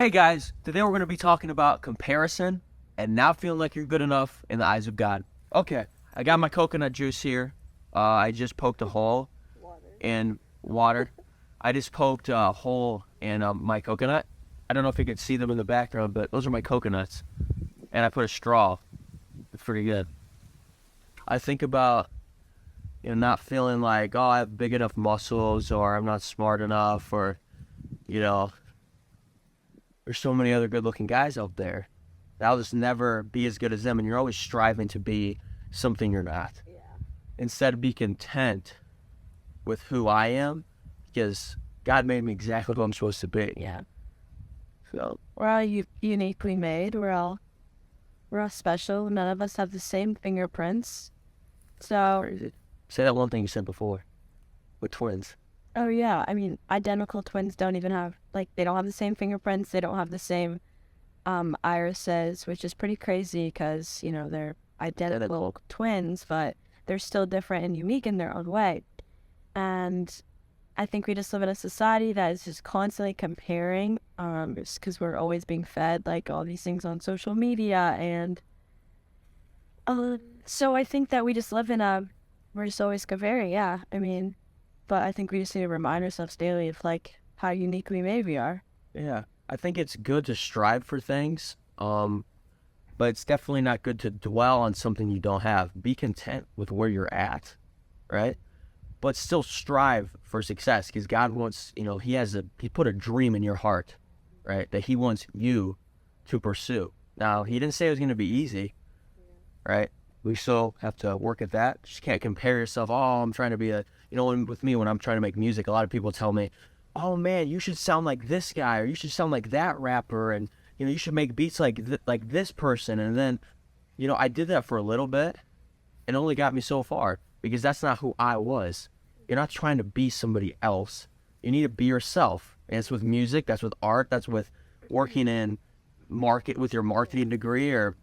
Hey guys, today we're going to be talking about comparison and not feeling like you're good enough in the eyes of God. Okay, I got my coconut juice here. I just poked a hole in water. I just poked a hole in my coconut. I don't know if you could see them in the background, but those are my coconuts. And I put a straw. It's pretty good. I think about not feeling like, oh, I have big enough muscles or I'm not smart enough or, you know, there's so many other good looking guys out there. I'll just never be as good as them, and you're always striving to be something you're not. Yeah. Instead, be content with who I am, because God made me exactly who I'm supposed to be. Yeah. So We're all uniquely made. We're all special. None of us have the same fingerprints. So, crazy. Say that one thing you said before with twins. oh yeah, I mean, identical twins don't even have they don't have the same fingerprints. They don't have the same irises, which is pretty crazy because they're identical twins, but they're still different and unique in their own way. And I think we just live in a society that is just constantly comparing, just because we're always being fed like all these things on social media, and so I think that we're just always comparing. Yeah, I mean, but I think we just need to remind ourselves daily of how uniquely made we are. Yeah, I think it's good to strive for things, but it's definitely not good to dwell on something you don't have. Be content with where you're at, right? But still strive for success, because God wants, He put a dream in your heart, right? That He wants you to pursue. Now, He didn't say it was going to be easy, right? We still have to work at that. Just can't compare yourself. Oh, I'm trying to be with me, when I'm trying to make music, a lot of people tell me, oh man, you should sound like this guy, or you should sound like that rapper, and you should make beats like this person. And then, I did that for a little bit, and only got me so far, because that's not who I was. You're not trying to be somebody else. You need to be yourself. And it's with music, that's with art, that's with working in market with your marketing degree, or,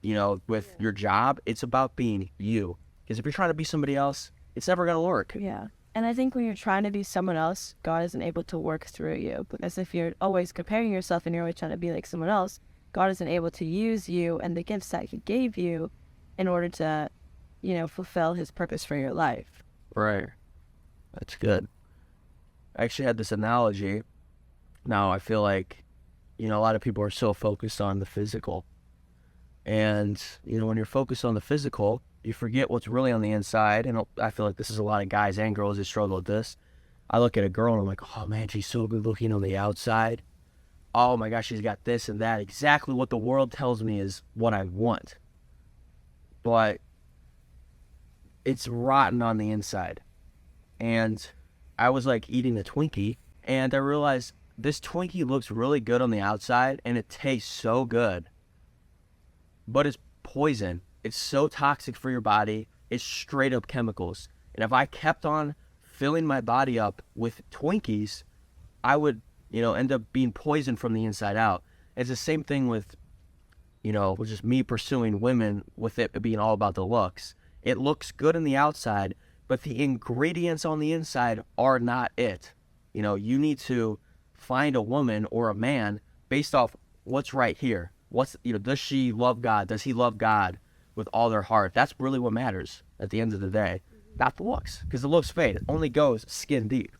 with your job. It's about being you. Because if you're trying to be somebody else, it's never going to work. Yeah. And I think when you're trying to be someone else, God isn't able to work through you. Because if you're always comparing yourself and you're always trying to be like someone else, God isn't able to use you and the gifts that He gave you in order to, fulfill His purpose for your life. Right. That's good. I actually had this analogy. Now, I feel like, a lot of people are so focused on the physical. And, when you're focused on the physical, you forget what's really on the inside. And I feel like this is a lot of guys and girls that struggle with this. I look at a girl and I'm like, oh man, she's so good looking on the outside. Oh my gosh, she's got this and that. Exactly what the world tells me is what I want. But it's rotten on the inside. And I was like eating a Twinkie, and I realized this Twinkie looks really good on the outside and it tastes so good, but it's poison. It's so toxic for your body. It's straight up chemicals. And if I kept on filling my body up with Twinkies, I would, end up being poisoned from the inside out. It's the same thing with, with just me pursuing women, with it being all about the looks. It looks good on the outside, but the ingredients on the inside are not it. You need to find a woman or a man based off what's right here. Does she love God? Does he love God with all their heart? That's really what matters at the end of the day, not the looks, because the looks fade. It only goes skin deep.